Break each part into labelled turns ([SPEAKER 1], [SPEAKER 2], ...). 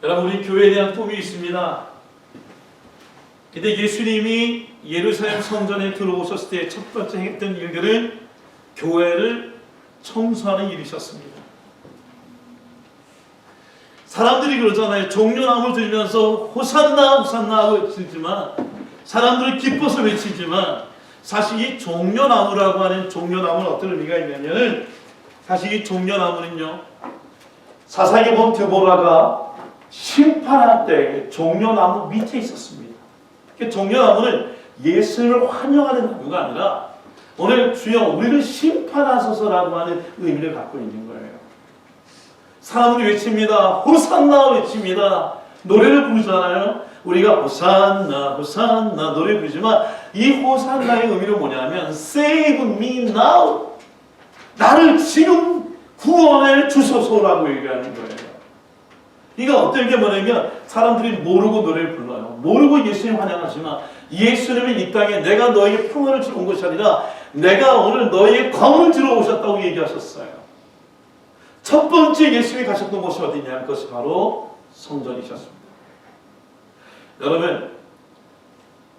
[SPEAKER 1] 여러분, 우리 교회에 대한 꿈이 있습니다. 근데 예수님이 예루살렘 성전에 들어오셨을 때 첫 번째 했던 일들은 교회를 청소하는 일이셨습니다. 사람들이 그러잖아요. 종려나무를 들면서 호산나 호산나 하고 외치지만, 사람들은 기뻐서 외치지만, 사실 이 종려나무라고 하는 종려나무는 어떤 의미가 있냐면은, 사실 이 종려나무는요, 사사기 보면 드보라가 심판할 때 종려나무 밑에 있었습니다. 종려나무는 예수를 환영하는 나무가 아니라 오늘 주여 우리를 심판하소서라고 하는 의미를 갖고 있는 거예요. 사람들이 외칩니다. 호산나 외칩니다. 노래를 부르잖아요. 우리가 호산나 호산나 노래 부르지만 이 호산나의 의미는 뭐냐면 Save me now. 나를 지금 구원해 주소서라고 얘기하는 거예요. 이거 어떤 게 뭐냐면 사람들이 모르고 노래를 불러요. 모르고 예수님 환영하지만 예수님은 이 땅에 내가 너에게 평화를 주러 온 것이 아니라 내가 오늘 너에게 검을 주러 오셨다고 얘기하셨어요. 첫 번째 예수님이 가셨던 곳이 어디냐면 그것이 바로 성전이셨습니다. 여러분,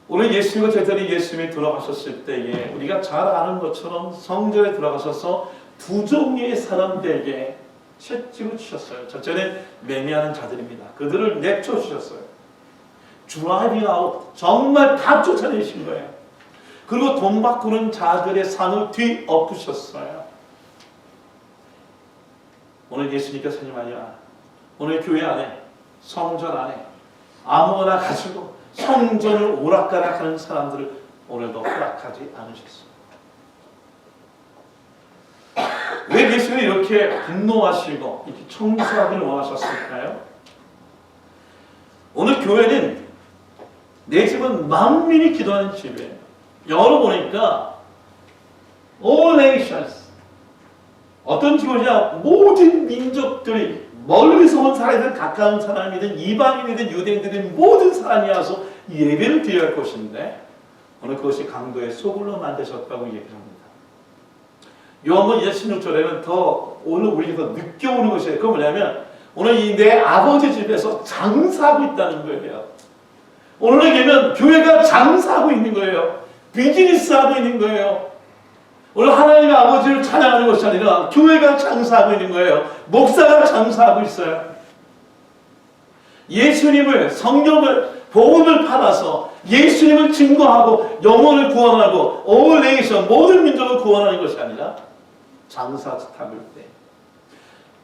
[SPEAKER 1] 오늘 예수님과 제자리 예수님이 돌아가셨을 때에 우리가 잘 아는 것처럼 성전에 들어가셔서 두 종류의 사람들에게 채찍을 치셨어요. 첫째는 매매하는 자들입니다. 그들을 내쫓으셨어요. 드라이빙 아웃, 정말 다 쫓아내신 거예요. 그리고 돈 바꾸는 자들의 상을 뒤엎으셨어요. 오늘 예수님께서 하지 마냐, 오늘 교회 안에, 성전 안에 아무거나 가지고 성전을 오락가락하는 사람들을 오늘도 허락하지 않으셨어요. 왜 예수님이 이렇게 분노하시고 이렇게 청소하기를 원하셨을까요? 오늘 교회는 내 집은 만민이 기도하는 집이에요. 영어로 보니까 all nations, 어떤 집이냐, 모든 민족들이 멀리서 온 사람이든 가까운 사람이든 이방인이든 유대인들은 모든 사람이 와서 예배를 드려야 할 것인데 오늘 그것이 강도의 소굴로 만드셨다고 얘기합니다. 요한복음 16절에는 더 오늘 우리가 더 느껴오는 것이에요. 그건 뭐냐면 오늘 이 내 아버지 집에서 장사하고 있다는 거예요. 오늘에게는 교회가 장사하고 있는 거예요. 비즈니스하고 있는 거예요. 오늘 하나님의 아버지를 찬양하는 것이 아니라 교회가 장사하고 있는 거예요. 목사가 장사하고 있어요. 예수님을, 성경을, 복음을 팔아서 예수님을 증거하고 영혼을 구원하고 all nation, 모든 민족을 구원하는 것이 아니라 장사짓하고 있대.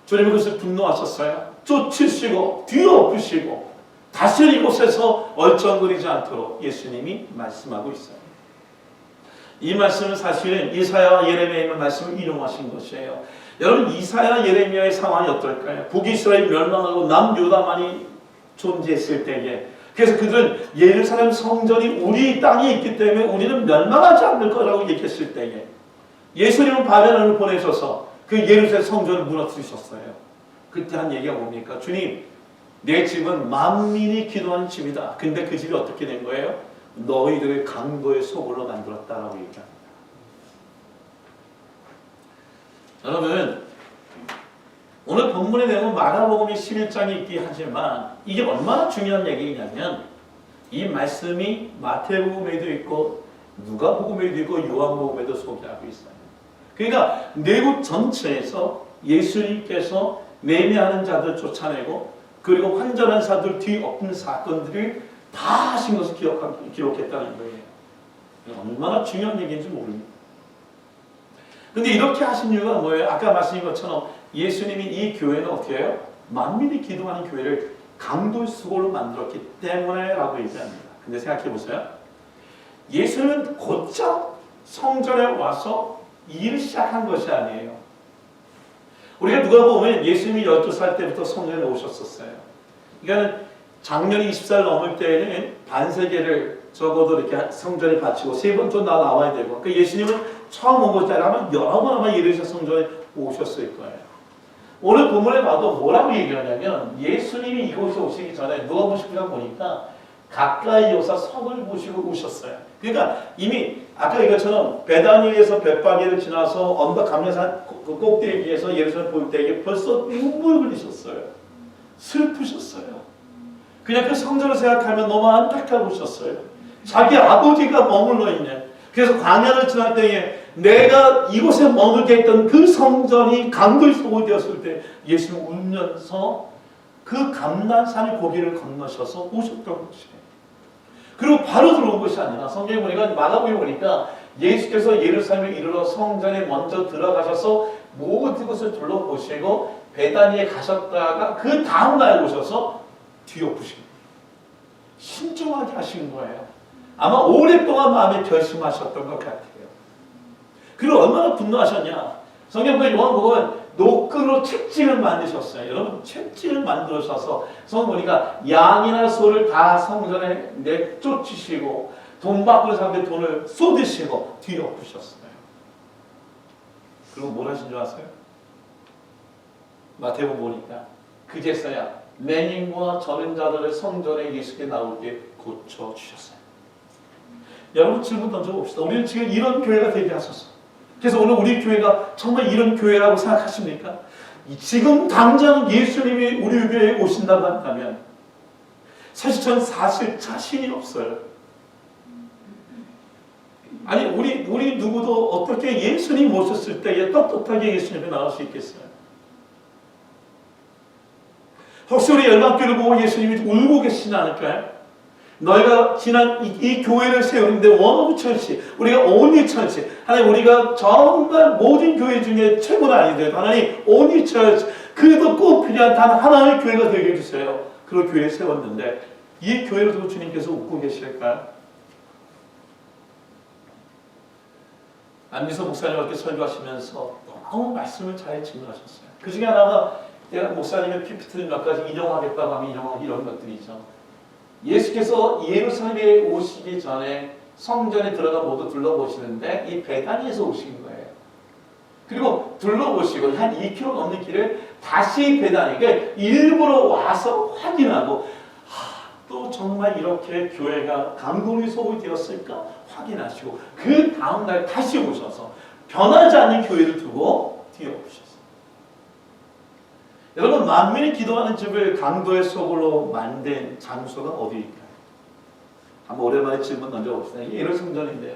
[SPEAKER 1] 주님은 그것을 분노하셨어요. 쫓으시고 뒤엎으시고 다시 이곳에서 얼쩡거리지 않도록 예수님이 말씀하고 있어요. 이 말씀은 사실은 이사야와 예레미야의 말씀을 인용하신 것이에요. 여러분, 이사야 예레미야의 상황이 어떨까요? 북이스라엘 멸망하고 남유다만이 존재했을 때에, 그래서 그들은 예루살렘 성전이 우리 땅에 있기 때문에 우리는 멸망하지 않을 거라고 얘기했을 때에 예수님은 바벨론을 보내셔서 그 예루살렘 성전을 무너뜨리셨어요. 그때 한 얘기가 뭡니까? 주님, 내 집은 만민이 기도하는 집이다. 근데 그 집이 어떻게 된 거예요? 너희들의 강도의 소굴로 만들었다라고 얘기합니다. 여러분, 오늘 본문의 내용은 마가복음이 11장에 있긴 하지만 이게 얼마나 중요한 얘기냐면 이 말씀이 마태복음에도 있고 누가복음에도 있고 요한복음에도 소개하고 있어요. 그러니까 내국 전체에서 예수님께서 매매하는 자들 쫓아내고 그리고 환전한 자들 뒤엎는 사건들을 다 하신 것을 기록했다는 거예요. 얼마나 중요한 얘기인지 모릅니다. 근데 이렇게 하신 이유가 뭐예요? 아까 말씀드린 것처럼 예수님이 이 교회는 어떻게 해요? 만민이 기도하는 교회를 강도의 수골로 만들었기 때문에 라고 얘기합니다. 근데 생각해 보세요. 예수님은 곧장 성전에 와서 일을 시작한 것이 아니에요. 우리가 누가 보면 예수님이 12살 때부터 성전에 오셨었어요. 그러니까 작년에 20살 넘을 때에는 반세계를 적어도 이렇게 성전에 바치고 세 번 좀 나와야 되고, 그 예수님은 처음 온 것이 아니라 여러 번 아마 예루살렘 성전에 오셨을 거예요. 오늘 본문에 봐도 뭐라고 얘기하냐면 예수님이 이곳에 오시기 전에 누가 보시기가 보니까 가까이 오사 성을 보시고 오셨어요. 그러니까 이미 아까 이것처럼 베다니에서 벳바게를 지나서 언덕 감례산 그 꼭대기에서 예루살렘 볼 때에 벌써 눈물 흘리셨어요. 슬프셨어요. 그냥 그 성전을 생각하면 너무 안타까우셨어요. 자기 아버지가 머물러 있네. 그래서 광야를 지날 때에 내가 이곳에 머물게 했던 그 성전이 강도의 소굴이 되었을 때 예수는 울면서 그 감난산의 고비를 건너셔서 오셨던 것이에요. 그리고 바로 들어온 것이 아니라 성경에 보니까 마가복음에 보니까 예수께서 예루살렘에 이르러 성전에 먼저 들어가셔서 모든 것을 둘러보시고 베다니에 가셨다가 그 다음날 오셔서 뒤엎으신 거예요. 신중하게 하신 거예요. 아마 오랫동안 마음에 결심하셨던 것 같아요. 그리고 얼마나 분노하셨냐. 성경의 요한복음은 노끈으로 채찍을 만드셨어요. 여러분 채찍을 만들어셔서 성경 보니까 양이나 소를 다 성전에 내쫓으시고 돈 바꾸는 사람들 돈을 쏟으시고 뒤엎으셨어요. 그리고 뭘 하신 줄 아세요? 마태복음 보니까 그제서야 맹인과 저른 자들을 성전에 예수께 나오게 고쳐주셨어요. 여러분 질문 던져봅시다. 우리는 지금 이런 교회가 되게 하소서. 그래서 오늘 우리 교회가 정말 이런 교회라고 생각하십니까? 지금 당장 예수님이 우리 교회에 오신다고 한다면 사실 저는 자신이 없어요. 아니 우리 누구도 어떻게 예수님 오셨을 때에 떳떳하게 예수님이 나올 수 있겠어요? 혹시 우리 열방교회를 보고 예수님이 울고 계시지 않을까요? 너희가 지난 이 교회를 세우는데 원오브 철치, 우리가 온리 철치, 하나님 우리가 정말 모든 교회 중에 최고는 아니더라도 하나님 온리 철치, 그래도 꼭 필요한 단 하나의 교회가 되게 해주세요. 그런 교회를 세웠는데 이 교회를 두고 주님께서 웃고 계실까요? 안미서 목사님께 설교하시면서 너무 말씀을 잘 증거하셨어요. 그 중에 하나가 내가 목사님의 PPT를 몇 가지 인용하겠다고 하면 인용하기 이런 것들이죠. 예수께서 예루살렘에 오시기 전에 성전에 들어가 모두 둘러보시는데 이 베다니에서 오신 거예요. 그리고 둘러보시고 한 2km 넘는 길을 다시 베다니, 그러니까 일부러 와서 확인하고 또 정말 이렇게 교회가 강도의 소굴이 되었을까 확인하시고 그 다음날 다시 오셔서 변하지 않는 교회를 두고 뒤엎으셨어요. 여러분 만민이 기도하는 집을 강도의 소굴로 만든 장소가 어디일까요? 한번 오랜만에 질문 던져봅시다. 이게 예루 성전인데요.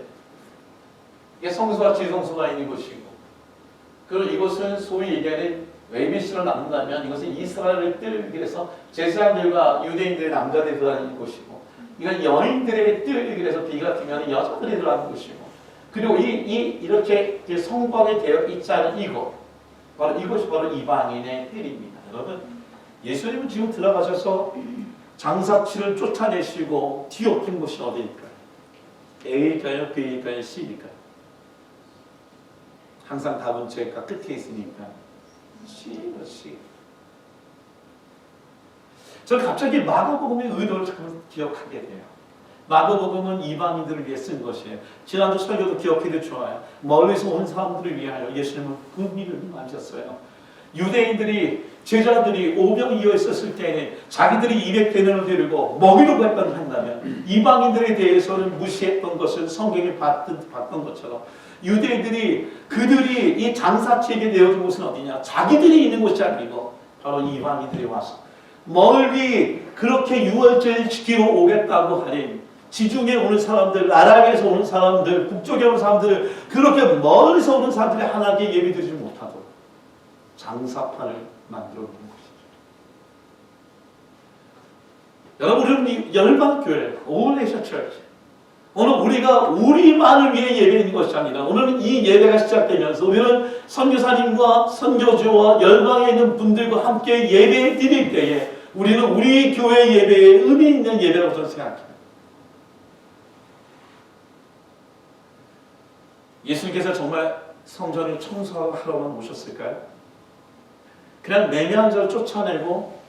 [SPEAKER 1] 이게 성소와 지성소가 있는 곳이고 그리고 이곳은 소위 얘기하는 ABC로 나눈다면 이것은 이스라엘을 뜰 해서 제사장들과 유대인들의 남자들이 들어가는 곳이고 이건 여인들의 뜰 해서 B 같은 경우는 여자들이 들어가는 곳이고 그리고 이렇게 성곽이 되어 있지 않은 이곳 바로 이것이 바로 이방인의 뜰입니다. 여러분 예수님은 지금 들어가셔서 장사치를 쫓아내시고 뒤엎은 곳이 어디일까요? A일까요? B일까요? C일까요? 항상 답은 제가 끝에 있으니까 C가 C. 저는 갑자기 마가복음의 의도를 잠깐 기억하게 돼요. 마가복음은 이방인들을 위해 쓴 것이에요. 지난주 설교도 기억해도 좋아요. 멀리서 온 사람들을 위하여 예수님은 금리를 마셨어요. 유대인들이 제자들이 오병이어 있었을 때에는 자기들이 200데나리온을 들고 먹이려고 한다면 이방인들에 대해서는 무시했던 것을 성경에 봤던 것처럼 유대인들이 그들이 이 장사치에게 내어준 곳은 어디냐? 자기들이 있는 곳이 아니고 바로 이방인들이 와서 멀리 그렇게 유월절을 지키러 오겠다고 하니 지중해 오는 사람들, 아랍에서 오는 사람들, 북쪽에 오는 사람들 그렇게 멀리서 오는 사람들이 하나님께 예배드리지 못하도록 장사판을 만들어 놓은 것이죠. 여러분 우리는 열방교회, 올레이셔 처치 오늘 우리가 우리만을 위해 예배하는 것이 아니라 오늘은 이 예배가 시작되면서 우리는 선교사님과 선교주와 열방에 있는 분들과 함께 예배 드릴 때에 우리는 우리 교회 예배에 의미 있는 예배라고 저는 생각합니다. 예수님께서 정말 성전을 청소하러만 오셨을까요? 그냥 매매한 자를 쫓아내고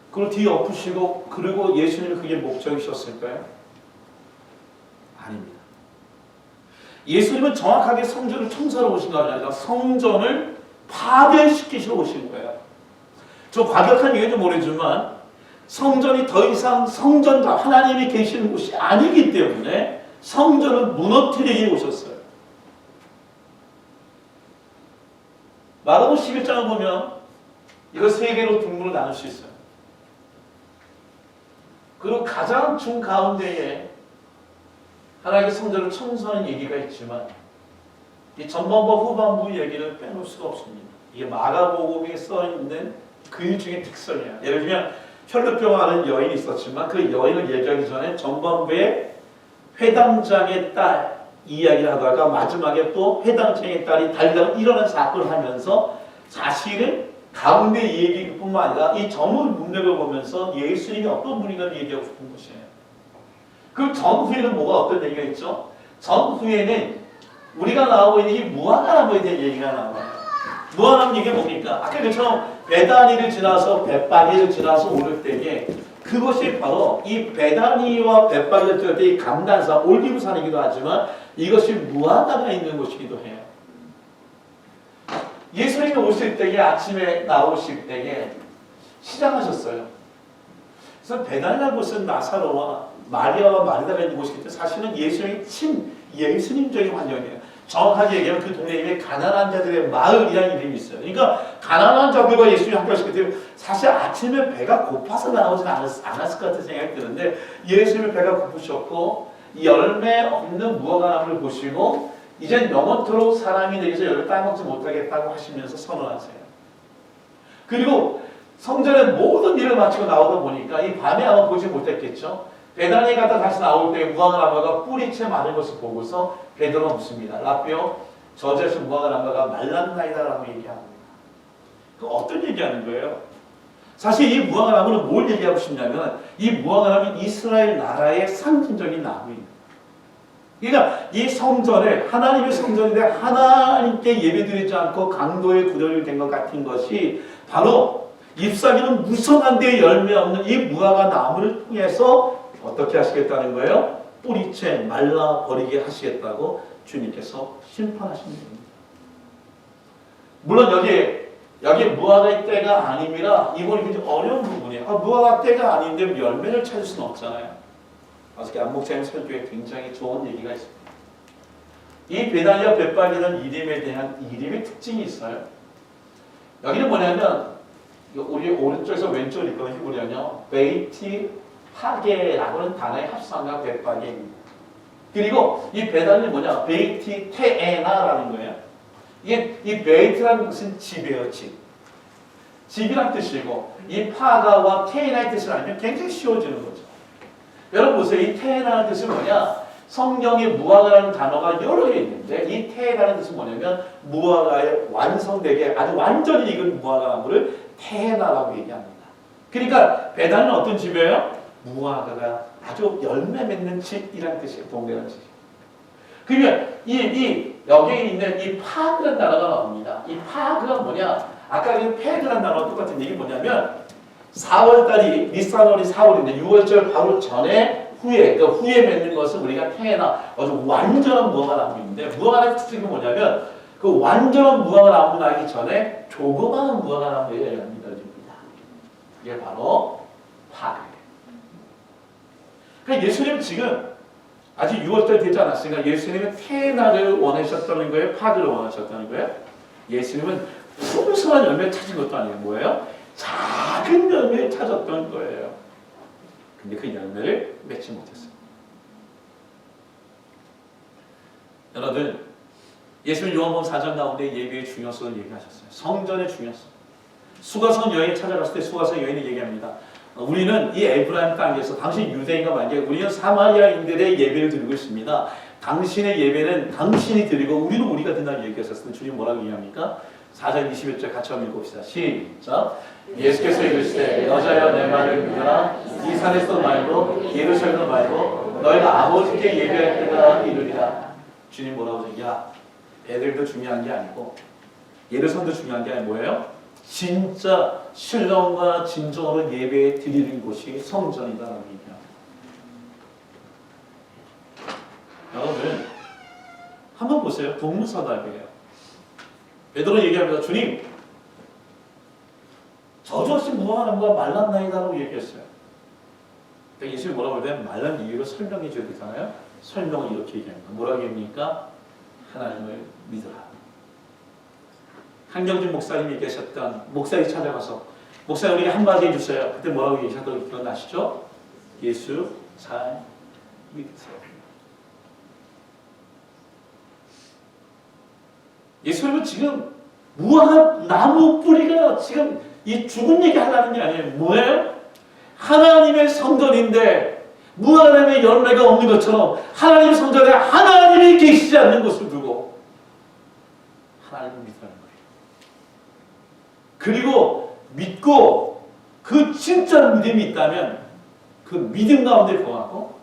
[SPEAKER 1] 그걸 뒤엎으시고 그리고 예수님이 그게 목적이셨을까요? 아닙니다. 예수님은 정확하게 성전을 청소하러 오신 거 아니라 성전을 파괴시키시러 오신 거예요. 저 과격한 얘기인지 모르지만 성전이 더 이상 성전자 하나님이 계시는 곳이 아니기 때문에 성전을 무너뜨리게 오셨어요. 마가복음 11장을 보면 이거 세 개로 분문을 나눌 수 있어요. 그리고 가장 중가운데에 하나님의 성전을 청소하는 얘기가 있지만 이 전반부 후반부 얘기를 빼놓을 수가 없습니다. 이게 마가복음에 써있는 그 일종의 특성이야. 예를 들면 혈루병 앓은 여인이 있었지만 그 여인을 얘기하기 전에 전반부에 회당장의 딸 이야기를 하다가 마지막에 또 회당장의 딸이 달리다가 일어난 사건을 하면서 사실은 가운데 얘기뿐만 아니라 이 전후 문맥을 보면서 예수님이 어떤 분인가를 얘기하고 싶은 것이에요. 그 전후에는 뭐가 어떤 얘기가 있죠? 전후에는 우리가 나오고 있는 이 무화과나무에 대한 얘기가 나와요. 무화과나무 얘기가 뭡니까? 아까 그처럼 베다니를 지나서 벳바기를 지나서 오를 때에 그것이 바로 이 베다니와 벳바기를 들을 때 이 감단산, 올리브산이기도 하지만 이것이 무화과가 있는 곳이기도 해요. 예수님이 오실 때에 아침에 나오실 때에 시장하셨어요. 그래서 베다니라는 곳은 나사로와 마리아와 마르다가 있는 곳이기 때문에 사실은 예수님의 예수님적인 환경이에요. 정확하게 얘기하면 그 동네에 가난한 자들의 마을이라는 이름이 있어요. 그러니까 가난한 자들과 예수님이 함께 하셨기 때문에 사실 아침에 배가 고파서 나오지는 않았을 것 같은 생각이 드는데 예수님의 배가 고프셨고 열매 없는 무화과나무를 보시고 이젠 영원토록 사람이 내게서 열매 따먹지 못하겠다고 하시면서 선언하세요. 그리고 성전의 모든 일을 마치고 나오다 보니까 이 밤에 아마 보지 못했겠죠. 베다니에 갔다 다시 나올 때 무화과나무가 뿌리채 마른 것을 보고서 베드로가 묻습니다. 라비오, 저자에서 무화과나무가 말랐나이다라고 얘기합니다. 그 어떤 얘기하는 거예요? 사실 이 무화과나무는 뭘 얘기하고 싶냐면 이 무화과나무는 이스라엘 나라의 상징적인 나무입니다. 그러니까 이 성전을 하나님의 성전인데 하나님께 예배드리지 않고 강도에 구별이 된 것 같은 것이 바로 잎사귀는 무성한데 열매 없는 이 무화과 나무를 통해서 어떻게 하시겠다는 거예요? 뿌리채 말라버리게 하시겠다고 주님께서 심판하시는 겁니다. 물론 여기 무화과의 때가 아닙니다. 이번이 굉장히 어려운 부분이에요. 무화과 때가 아닌데 열매를 찾을 수는 없잖아요. 어저께 안목사님 설교에 굉장히 좋은 얘기가 있습니다. 이 베다니와 벳바기라는 이름에 대한 이름의 특징이 있어요. 여기는 뭐냐면 우리 오른쪽에서 왼쪽으로 읽거나 히브리어는요. 베이티 하게라고는 단어의 합성어가 벳바기입니다. 그리고 이 베다니는 뭐냐? 베이티 테에나라는 거예요. 이게 이 베이트라는 것은 집이에요. 집이란 뜻이고 이 파가와 테에나의 뜻을 알면 굉장히 쉬워지는 거죠. 여러분 보세요. 이 테에나라는 뜻은 뭐냐? 성경에 무화과라는 단어가 여러 개 있는데 이 테에나라는 뜻은 뭐냐면 무화과의 완성되게 아주 완전히 익은 무화과 나무를 테에나라고 얘기합니다. 그러니까 베다니는 어떤 집이에요? 무화과가 아주 열매 맺는 집이라는 뜻이에요. 동네라는 뜻이에요. 그러면 여기에 있는 이 파그라는 단어가 나옵니다. 이 파그가 뭐냐? 아까 그 페그라는 단어와 똑같은 얘기 뭐냐면 4월달이 니산월이 4월인데 6월절 바로 전에 후에 맺는 것을 우리가 테에나 아주 완전한 무화과 나무인데 무화과의 특징이 뭐냐면 그 완전한 무화과 나무 나기 전에 조그마한 무화과 나무에 열매가 줍니다. 이게 바로 파그예요. 그러니까 예수님은 지금 아직 6월달 되지 않았으니까 예수님은 테에나를 원하셨다는 거예요? 파그를 원하셨다는 거예요? 예수님은 풍성한 열매를 찾은 것도 아니에요. 뭐예요? 작은 열매를 찾았던 거예요. 근데 그 열매를 맺지 못했어요. 여러분, 예수님 요한복음 4장 가운데 예배의 중요성을 얘기하셨어요. 성전의 중요성. 수가성 여인이 찾아갔을 때 수가성 여인이 얘기합니다. 우리는 이 에브라임 땅에서 당신 유대인과 만약에 우리는 사마리아인들의 예배를 드리고 있습니다. 당신의 예배는 당신이 드리고 우리는 우리가 드린다고 얘기하셨을 때 주님 뭐라고 얘기합니까? 4장 21절 같이 한번 읽읍시다. 시작. 예수께서 이르시되 여자여 내 말을 믿으라. 이 산에서 말고 예루살렘에서 말고 너희가 아버지께 예배할 때가 이르리라. 주님 뭐라고 얘기야? 애들도 중요한 게 아니고 예루살렘도 중요한 게 아니고 뭐예요? 진짜 신령과 진정으로 예배 드리는 곳이 성전이다라고 얘기합니다. 여러분 한번 보세요. 동문서답이에요. 베드로 얘기합니다. 주님, 저주 없이 무화과나무가 말랐나이다라고 얘기했어요. 그러니까 예수님이 뭐라고 하면 말란 이유를 설명해 줘야 되잖아요. 설명을 이렇게 얘기합니다. 뭐라고 얘기합니까? 하나님을 믿으라. 한경준 목사님이 얘기하셨던 목사님 찾아가서 목사님 우리에게 한마디 해주세요. 그때 뭐라고 얘기하셨던 거 기억나시죠? 예수 잘 믿으세요. 예수님은 지금 무화과 나무 뿌리가 지금 이 죽은 얘기 하려는 게 아니에요. 뭐예요? 하나님의 성전인데 무화과나무에 열매가 없는 것처럼 하나님의 성전에 하나님이 계시지 않는 것을 두고 하나님을 믿으라는 거예요. 그리고 믿고 그 진짜 믿음이 있다면 그 믿음 가운데 거하고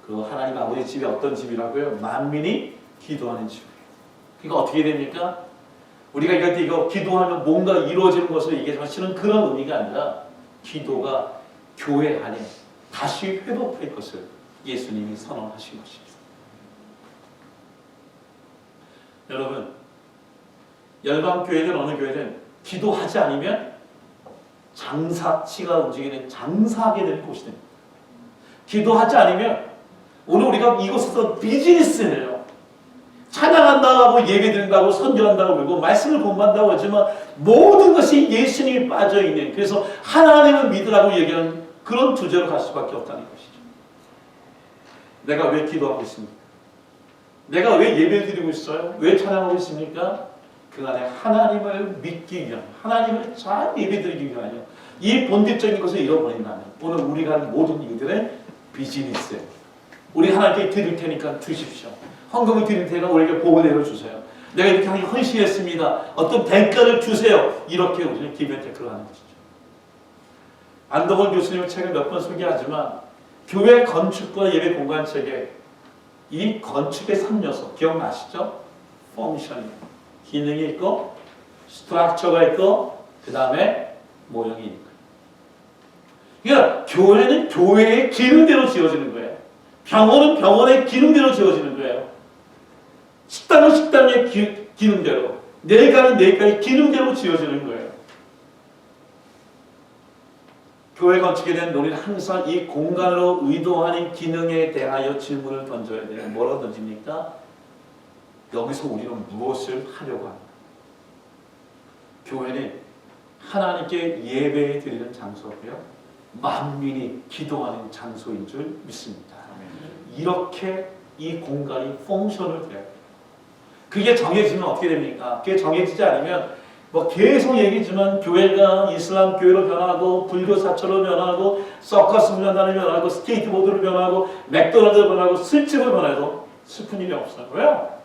[SPEAKER 1] 그 하나님 아버지 집이 어떤 집이라고요? 만민이 기도하는 집이에요. 그러니까 어떻게 됩니까? 우리가 이거 기도하면 뭔가 이루어지는 것을 얘기하지만 실은 그런 의미가 아니라 기도가 교회 안에 다시 회복될 것을 예수님이 선언하신 것입니다. 여러분, 열방교회든 어느 교회든 기도하지 않으면 장사치가 움직이는 장사하게 될 곳이 됩니다. 기도하지 않으면 오늘 우리가 이곳에서 비즈니스예요. 찬양한다고 하고 예배드린다고 선교한다고 그러고 말씀을 공부한다고 하지만 모든 것이 예수님이 빠져있는, 그래서 하나님을 믿으라고 얘기하는 그런 주제로 갈 수밖에 없다는 것이죠. 내가 왜 기도하고 있습니까? 내가 왜 예배를 드리고 있어요? 왜 찬양하고 있습니까? 그 안에 하나님을 믿기 위한, 하나님을 잘 예배드리기 위하여 이 본질적인 것을 잃어버린다면 오늘 우리가 하는 모든 일들은 비즈니스예요. 우리 하나님께 드릴 테니까 주십시오. 헌금을 드릴 테니까 우리에게 복을 내려주세요. 내가 이렇게 하기 헌신했습니다. 어떤 대가를 주세요. 이렇게 우리는 기브앤테이크를 하는 것이죠. 안덕원 교수님의 책을 몇 번 소개하지만 교회 건축과 예배 공간 책에 이 건축의 3요소 기억나시죠? 펑션이, 기능이 있고 스트럭처가 있고 그 다음에 모형이 있는 거예요. 그러니까 교회는 교회의 기능대로 지어지는 거예요. 병원은 병원의 기능대로 지어지는 거예요. 식당은 식당의 기능대로, 내가는 내가의 기능대로 지어지는 거예요. 교회 건축에 대한 논의는 항상 이 공간으로 의도하는 기능에 대하여 질문을 던져야 돼요. 뭐라고 던집니까? 여기서 우리는 무엇을 하려고 합니까? 교회는 하나님께 예배 드리는 장소고요, 만민이 기도하는 장소인 줄 믿습니다. 이렇게 이 공간이 펑션을 돼요. 그게 정해지면 어떻게 됩니까? 그게 정해지지 않으면 뭐 계속 얘기지만 교회가 이슬람 교회로 변하고 불교 사처로 변하고 서커스 문화단으로 변하고 스케이트보드로 변하고 맥도날드로 변하고 술집으로 변해도 슬픈 일이 없어요. 왜요?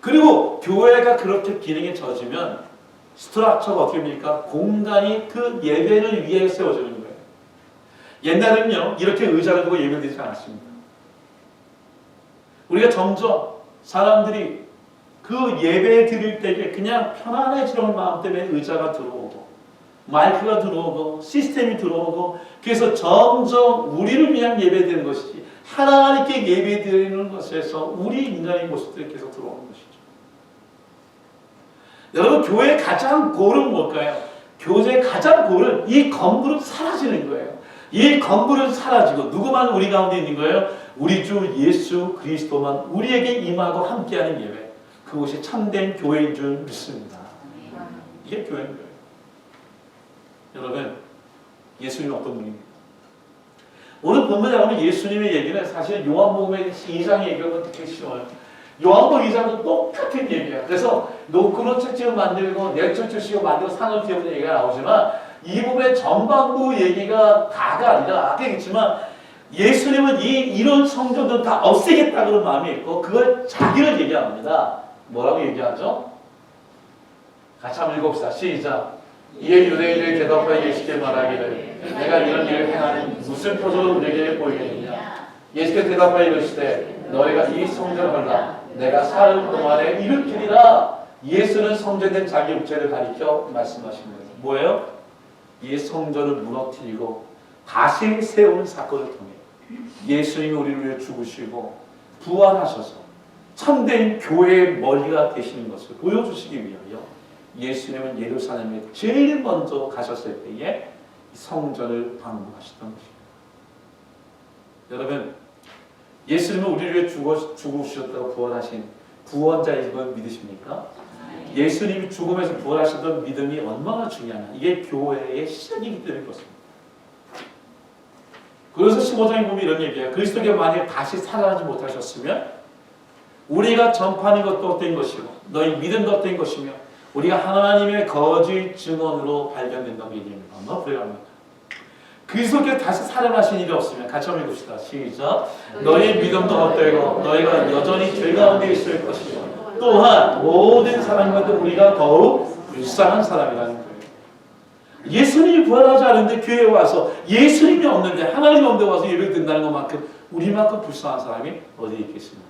[SPEAKER 1] 그리고 교회가 그렇게 기능에 젖으면 스트럭처가 어떻게 됩니까? 공간이 그 예배를 위해 세워지는 거예요. 옛날에는요, 이렇게 의자를 두고 예배를 드리지 않았습니다. 우리가 점점 사람들이 그 예배 드릴 때에 그냥 편안해지려는 마음 때문에 의자가 들어오고 마이크가 들어오고 시스템이 들어오고, 그래서 점점 우리를 위한 예배 드리는 것이지 하나님께 예배 드리는 것에서 우리 인간의 모습들이 계속 들어오는 것이죠. 여러분, 교회의 가장 골은 뭘까요? 교회의 가장 골은 이 건물은 사라지는 거예요. 이 건물은 사라지고 누구만 우리 가운데 있는 거예요? 우리 주 예수 그리스도만 우리에게 임하고 함께하는 예배. 그것이 참된 교회인 줄 믿습니다. 이게 교회인 거예요. 여러분, 예수님은 어떤 분입니까? 오늘 본문에 나오는 예수님의 얘기는 사실 요한복음의 2장 얘기가 되게 쉬워요. 요한복음 2장도 똑같은 얘기야. 그래서 노크로 책집을 만들고 넥처 출시고 만들고 상을 띄우는 얘기가 나오지만 이 부분의 전반부 얘기가 다가 아니라 아까 얘기했지만 예수님은 이런 성전도 다 없애겠다 그런 마음이 있고 그걸 자기를 얘기합니다. 뭐라고 얘기하죠? 같이 한번 읽읍시다. 시작. 이에 유대인들이 대답하여 예수께 말하기를 내가 이런 일을 행하는 무슨 표적으로 우리에게 보이겠느냐? 예수께 대답하여 이르시되 너희가 이 성전을 라 내가 사흘 동안에 일으키리라. 예수는 성전된 자기 육체를 가리켜 말씀하신 거예요. 뭐예요? 이 성전을 무너뜨리고 다시 세우는 사건을 통해 예수님이 우리를 위해 죽으시고 부활하셔서 참된 교회의 머리가 되시는 것을 보여주시기 위하여 예수님은 예루살렘에 제일 먼저 가셨을 때에 성전을 방문하셨던 것입니다. 여러분, 예수님은 우리를 위해 죽으셨다고 부활하신 구원자인 걸 믿으십니까? 예수님이 죽음에서 부활하셨던 믿음이 얼마나 중요하냐. 이게 교회의 시작이기 때문에 그렇습니다. 그래서 15장에 보면 이런 얘기예요. 그리스도께 만약 다시 살아나지 못하셨으면 우리가 전파하는 것도 헛된 것이고 너희 믿음도 헛된 것이며 우리가 하나님의 거짓 증언으로 발견된다고 얘기합니다. 얼마나 불행합니까? 그리스도께 다시 살아나신 일이 없으면 같이 한번 읽읍시다. 시작. 너희 믿음도 헛되고 너희가 여전히 죄 가운데 있을 것이며 또한 모든 사람과도 우리가 더욱 불쌍한 사람이라는 거예요. 예수님이 부활하지 않은데 교회에 와서 예수님이 없는데 하나님이 없는데 와서 예배를 드린다는 것만큼 우리만큼 불쌍한 사람이 어디 있겠습니까?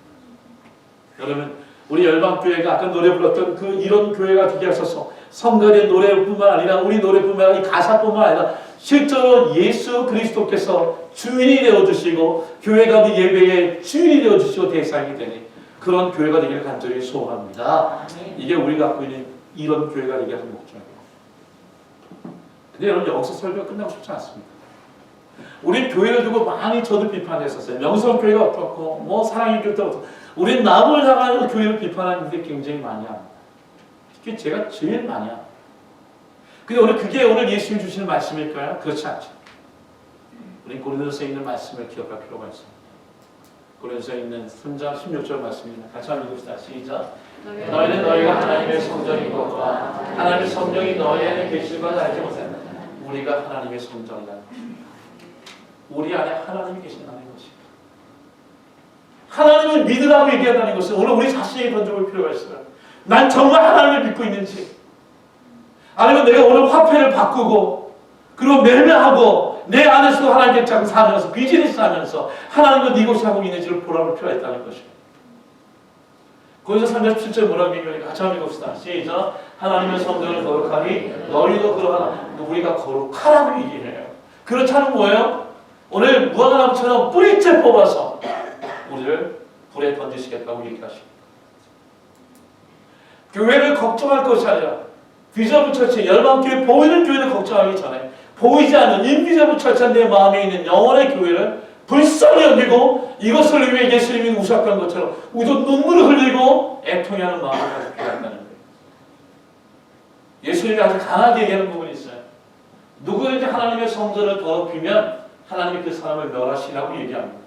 [SPEAKER 1] 여러분 우리 열방교회가 아까 노래 불렀던 그 이런 교회가 되게 하셔서 성가의 노래뿐만 아니라 우리 노래뿐만 아니라 이 가사뿐만 아니라 실제로 예수 그리스도께서 주인이 되어주시고 교회 가운데 예배의 주인이 되어주시고 대상이 되는 그런 교회가 되기를 간절히 소원합니다. 이게 우리가 갖고 있는 이런 교회가 되게 하는 목적이에요. 근데 여러분 여기서 설교가 끝나고 싶지 않습니다. 우리 교회를 두고 많이 저도 비판했었어요. 명성교회가 어떻고 뭐 사랑의교회가 어떻고 우리 남을 향하여 교회를 비판하는 게 굉장히 많이 합니다. 그게 제가 제일 많이 합니다. 근데 오늘 그게 오늘 예수님이 주시는 말씀일까요? 그렇지 않죠. 우리 고린도서에 있는 말씀을 기억할 필요가 있습니다. 고린도서에 있는 3장 16절 말씀입니다. 같이 한번 읽읍시다. 시작. 너희는 너희가 하나님의 성전인 것과 하나님의 성령이 너희 안에 계실 걸 알지 못한다. 우리가 하나님의 성전이라는 것입니다. 우리 안에 하나님이 계신다는 것입니다. 하나님을 믿으라고 얘기한다는 것은 오늘 우리 자신에게 던져볼 필요가 있어요. 난 정말 하나님을 믿고 있는지, 아니면 내가 오늘 화폐를 바꾸고 그리고 매매하고 내 안에서도 하나님께 자꾸 살면서 비즈니스 하면서 하나님과 네고시하고 있는지를 보라볼 필요가 있다는 것입니다. 거기서 3절 7절 뭐라고 얘기하니까 같이 한번 읽읍시다. 시작. 하나님의 성전을 거룩하니 너희도 그러하나. 우리가 거룩하라고 얘기해요. 그렇지 않으면 뭐예요? 오늘 무화과나무처럼 뿌리째 뽑아서 우리를 불에 던지시겠다고 얘기하십니다. 교회를 걱정할 것이 아니라 비저블 처치, 열방교회 보이는 교회를 걱정하기 전에 보이지 않는 인비저블 처치한 내 마음에 있는 영혼의 교회를 불쌍히 여기고 이것을 위해 예수님이 우셨던 것처럼 우리도 눈물을 흘리고 애통해하는 마음을 가지고 한다는 거예요. 예수님이 아주 강하게 얘기하는 부분이 있어요. 누구든지 하나님의 성전을 더럽히면 하나님이 그 사람을 멸하시라고 얘기합니다.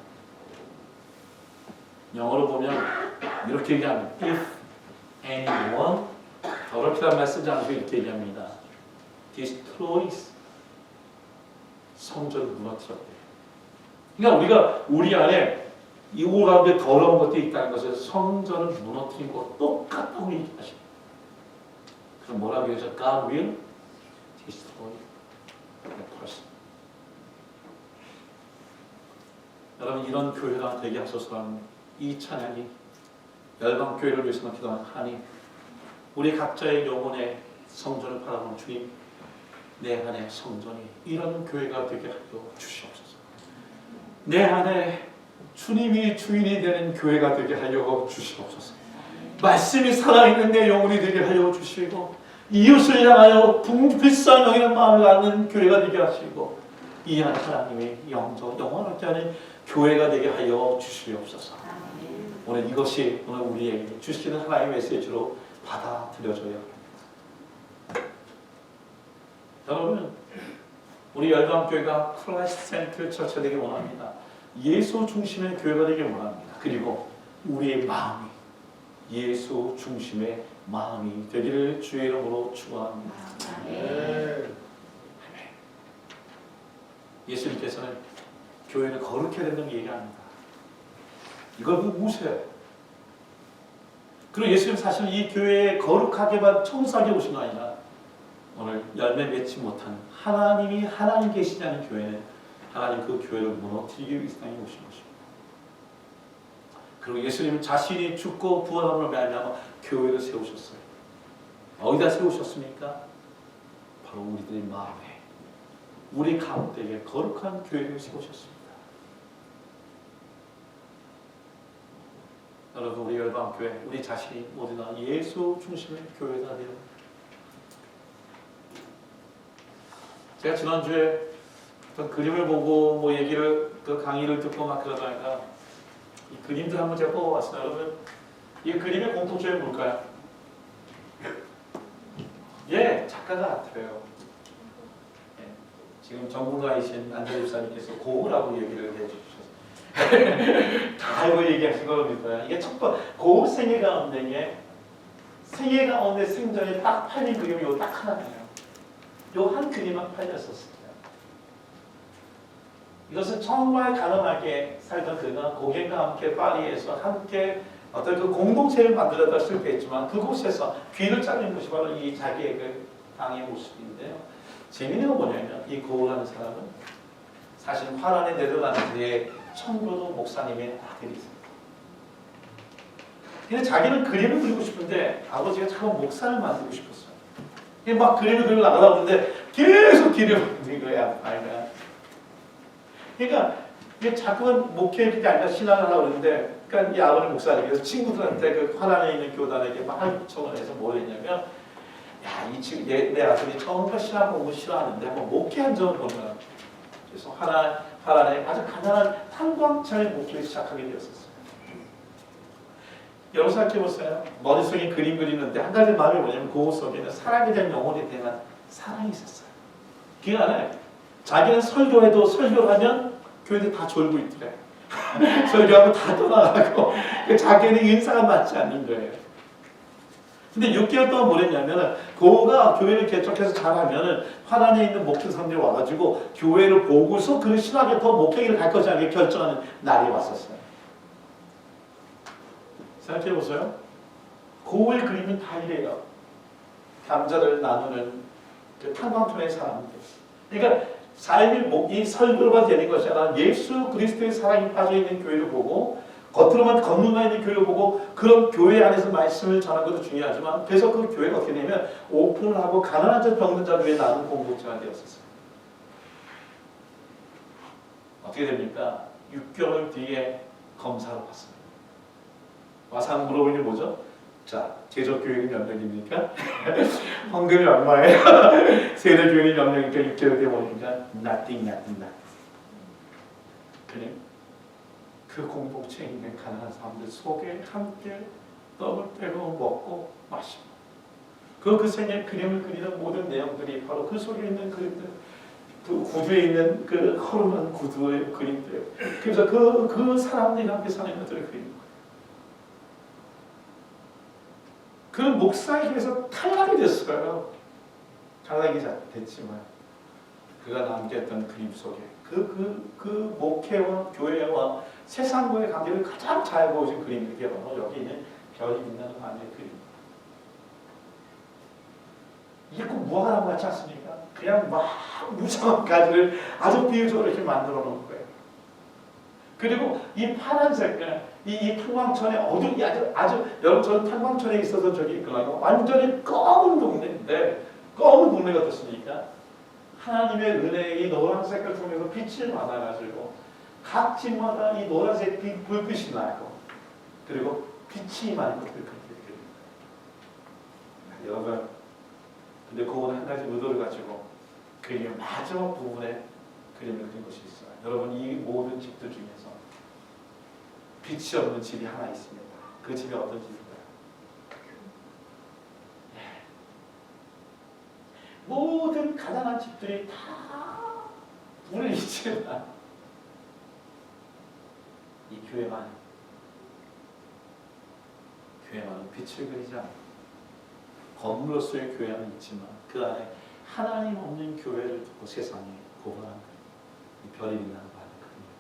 [SPEAKER 1] 영어로 보면 이렇게 얘기합니다. If anyone 더럽히란 말 쓰지 않고 이렇게 얘기합니다. Destroys 성전을 무너뜨렸대요. 그러니까 우리 안에 이 가운데 더러운 것들이 있다는 것을 성전을 무너뜨린 것 똑같다고 얘기하십니다. 그럼 뭐라고 해서 God will destroy the person. 여러분 이런 교회가 되게 하소서라는 이 찬양이 열방교회를 위해서 기도하는 하나님, 우리 각자의 영혼의 성전을 바라보는 주님, 내 안에 성전이 이런 교회가 되게 하여 주시옵소서. 내 안에 주님이 주인이 되는 교회가 되게 하여 주시옵소서. 말씀이 살아있는 내 영혼이 되게 하여 주시고 이웃을 향하여 불쌍히 여기는 마음을 갖는 교회가 되게 하시고 이 안에 하나님의 영원하게 하는 교회가 되게 하여 주시옵소서. 오늘 이것이 오늘 우리에게 주시는 하나님의 메시지로 받아들여져야 합니다. 여러분 우리 열방교회가 크라이스트 센터 처치가 되길 원합니다. 예수 중심의 교회가 되길 원합니다. 그리고 우리의 마음이 예수 중심의 마음이 되기를 주의 이름으로 축원합니다. 예수님께서는 교회는 거룩해야 된다는 얘기합니다. 이걸 무시해요. 그리고 예수님 사실 이 교회에 거룩하게만 청소하게 오신 거 아니라 오늘 열매 맺지 못한 하나님이 하나님 계시냐는 교회는 하나님 그 교회를 무너뜨리기 위해서 땅에 오신 것입니다. 그리고 예수님은 자신이 죽고 부활함으로 말미암아 교회를 세우셨어요. 어디다 세우셨습니까? 바로 우리들의 마음에, 우리 가운데에 거룩한 교회를 세우셨습니다. 여러분 우리 열방교회, 우리 자신이 모두가 예수 중심의 교회가 되어 제가 지난주에 어떤 그림을 보고 뭐 얘기를 그 강의를 듣고 막 그러다가 이 그림들 한번 제가 뽑아봤어요. 여러분 이 그림의 공통점이 뭘까요? 작가 같아요. 예. 지금 전문가이신 안재 집사님께서 고우라고 얘기를 해주셨어요. 다 알고 얘기하신 겁니다. 이게 첫 번째 고우 생애 가운데 생전에 딱 팔린 그림이 요 딱 하나예요. 요 한 그림만 팔렸었습니다. 이것은 정말 가난하게 살던 그가 고객과 함께 파리에서 함께 어떤 그 공동체를 만들었다 실패했지만 그곳에서 귀를 잘린 것이 바로 이 자기의 그 땅의 모습인데요. 재미있는 건 뭐냐면 이 고우라는 사람은 사실 화란에 내려가는 뒤에 청교도 목사님의 아들이 있습니다. 근데 자기는 그림을 그리고 싶은데 아버지가 자꾸 목사를 만들고 싶었어요. 막 그림을 그리고 나가다 보는데 계속 그림을 그리는 거야. 그러니까 이게 자꾸만 목회를 아니라 신앙을 하려고 그러는데 그러니까 이 아버지 목사님이 그래서 친구들한테 그 화란에 있는 교단에게 막 요청을 해서 뭘 했냐면 야, 이 지금 내 아들이 처음부터 신앙 공부 싫어하는데 한번 목회 한 점을 보면 그래서 화란에 아주 가난한 탄광차의 목회를 시작하게 되었었어요. 여러분 생각해보세요. 머릿속에 그림 그리는데 한 가지 마음이 뭐냐면 그 속에는 사랑에 대한 영혼에 대한 사랑이 있었어요. 그 안에 자기는 설교해도 설교를 하면 교회들 다 졸고 있더래. 설교하고 다 떠나가고 자기는 인사가 맞지 않는 거예요. 근데 6개월 동안 뭘 했냐면 고우가 교회를 개척해서 잘하면 화란에 있는 목회사람들이 와가지고 교회를 보고서 그 신학에 더 목회를 갈 것이냐 결정하는 날이 왔었어요. 생각해보세요. 고우의 그림은 다 이래요. 감자를 나누는 그 탄광촌의 사람들. 그러니까 삶이 이 설교로만 되는 것이 아니라 예수 그리스도의 사랑이 빠져있는 교회를 보고 겉으로만 겉눈만 있는 교회를 보고 그런 교회 안에서 말씀을 전하는 것도 중요하지만 그래서 그 교회가 어떻게 되면 오픈을 하고 가난한 자 병든 자 위에 나눈 공동체가 되었었어요. 어떻게 됩니까? 6개월 뒤에 검사로 왔습니다. 와서 물어보니 뭐죠? 자, 제적교회는 몇 명입니까? 헌금이 얼마예요? 세대교회는 몇 명이니까 6개월 뒤에 보니까 nothing. 그래? 그 공동체에 있는 가난한 사람들 속에 함께 떡을 떼고 먹고 마시고 그 생의 그림을 그리는 모든 내용들이 바로 그 속에 있는 그림들 그 구두에 있는 그 허름한 구두의 그림들 그래서 그 사람들이 함께 사는 것들을 그리는 거예요. 그 목사에게서 탈락이 됐어요. 탈락이 됐지만 그가 남겼던 그림 속에 그 목회와 교회와 세상과의 관계를 가장 잘 보여준 그림이 바로 여기 있는 별이 빛나는 밤의 그림. 이게 꼭 무화과나무 같지 않습니까? 그냥 막 무성한 가지를 아주 비유적으로 이렇게 만들어 놓은 거예요. 그리고 이 파란 색깔, 이 탄광천의 어둠이 아주 여러분 저는 탄광천에 있어서 저기 있거든요. 완전히 검은 동네인데 검은 동네가 어떻습니까? 하나님의 은혜의 이 노란 색깔 통해서 빛을 받아가지고 각 집마다 이 노란색 불빛이 나고 그리고 빛이 많은 것들을 그렇게 그립니다. 여러분 근데 그건 한 가지 의도를 가지고 그림의 마지막 부분에 그림을 그린 것이 있어요. 여러분 이 모든 집들 중에서 빛이 없는 집이 하나 있습니다. 그 집이 어떤 집인가요? 모든 가난한 집들이 다 불을 잊지만 이 교회만은 빛을 그리지 않고 건물로서의 교회는 있지만 그 안에 하나님 없는 교회를 두고 세상에 고발한 이 별이 빛나는 밤의 그림입니다.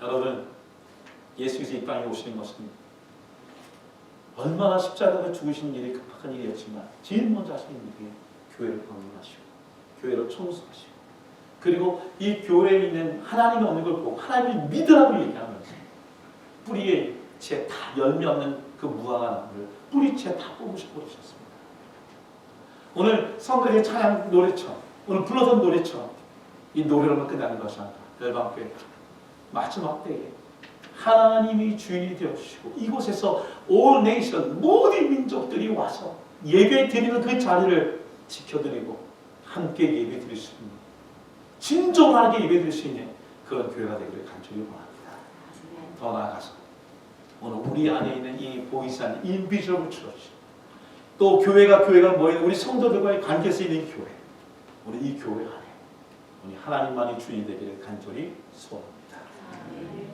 [SPEAKER 1] 여러분 예수께서 이 땅에 오시는 것은 얼마나 십자가를 죽으시는 일이 급박한 일이었지만 제일 먼저 하시는 일이 교회를 방문하시고 교회를 청소하시고 그리고 이 교회에 있는 하나님이 없는 걸 보고 하나님을 믿으라고 얘기하면서 뿌리에 채 다 열매 없는 그 무화과 나무를 뿌리채 다 뽑으시고 그러셨습니다. 오늘 성가대 찬양 노래처럼 오늘 불러던 노래처럼 이 노래로만 끝나는 것이 아니라 열방교회 마지막 때에 하나님이 주인이 되어주시고 이곳에서 all nation 모든 민족들이 와서 예배 드리는 그 자리를 지켜드리고 함께 예배 드릴 수 있는 진정하게 예배 드릴 수 있는 그런 교회가 되기를 간절히 원합니다. 더 나아가서 오늘 우리 안에 있는 이 보이지 않는 인비저블 처치 또 교회가 모이는 우리 성도들과의 관계에서 있는 교회, 우리 이 교회 안에 우리 하나님만이 주인 되기를 간절히 소원합니다.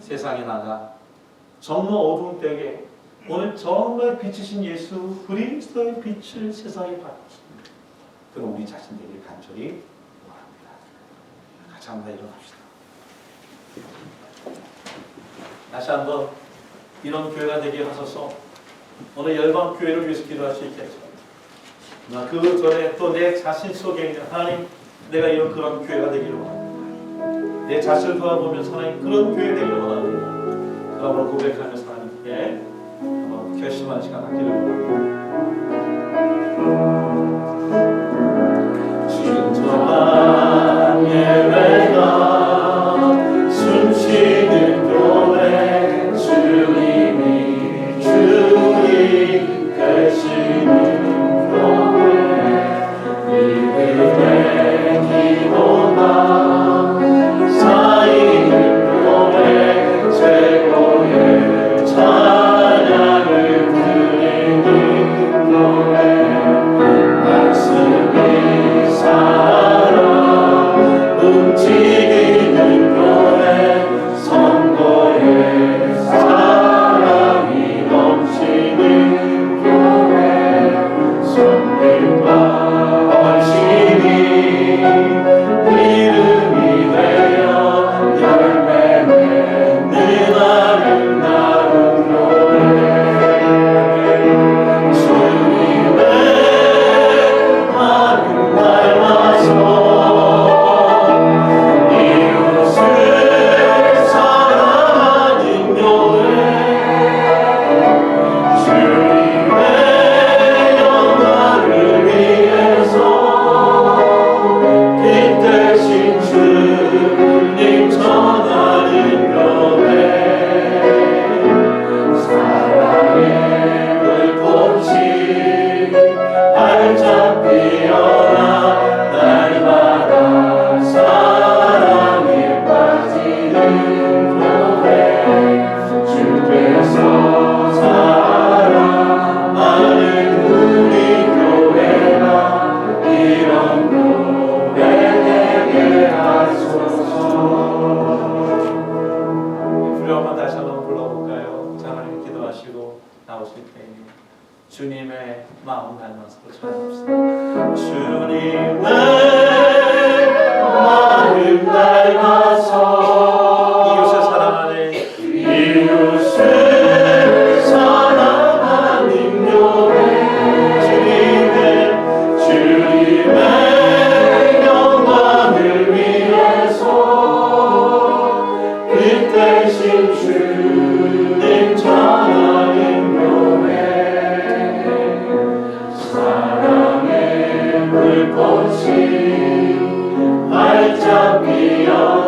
[SPEAKER 1] 세상에 나가 정말 어두운 때에 오늘 정말 빛이신 예수 그리스도의 빛을 세상에 밝히십니다. 그럼 우리 자신 되기를 간절히 원합니다. 같이 한번 일어납시다. 다시 한번 이런 교회가 되게 하소서. 오늘 열방 교회를 위해서 기도할 수 있게 해주옵소서. 그 전에 또 내 자신 속에 있는 하나님, 내가 이런 그런 교회가 되기를 원합니다. 내 자신을 돌아보면서 하나님 그런 교회 되기를 원합니다. 그러므로 고백하면서 하나님께 한번 결심하는 시간 갖기를 원합니다. 진정한 예배가 숨쉬는 교회, 주님이 주인 되시는 교회, 믿음의 기도가 쌓이는 교회, 최고의 찬양을 드리는 교회, 말씀이 살아 움직이는 교회, 선거의 사랑이 넘치는 교회, 손길과 헌신이 이름이 되어 열매 맺는 아름다운 교회, 주님의 마음 닮아서 이웃을 사랑하는 교회, 주님의 영광을 위해서 빛 대신 주님 전하는 교회, 사랑의 불꽃이 활짝 피어나 날마다 사랑에 빠지는 교회, 주께서 사랑하는 우리 교회가 이런 교회 되게 하소서. 후렴만 다시 한번 불러볼까요? 자, 하나님 기도하시고 나오실 때에 주님의 마음 닮아서 찬양합시다. 주님의 마음 닮아서 이웃을 사랑하는 이웃을 사랑하는 교회, 주님의 영광을 위해서 빛 대신 주님 전하는 교회, 사랑의 불꽃이 활짝 피어